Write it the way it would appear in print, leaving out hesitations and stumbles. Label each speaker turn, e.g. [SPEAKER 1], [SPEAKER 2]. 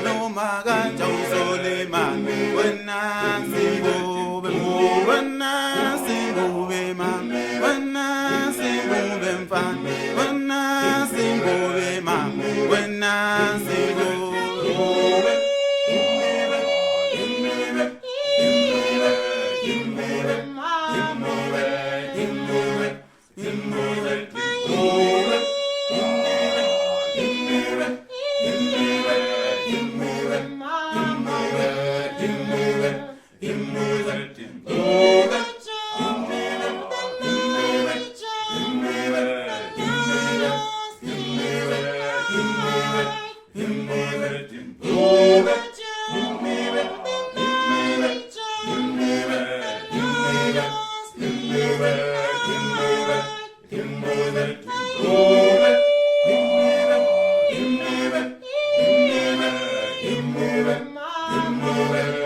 [SPEAKER 1] No maga josole man when I see go when I see go man when I see go fan when I see go man when I see go Move it.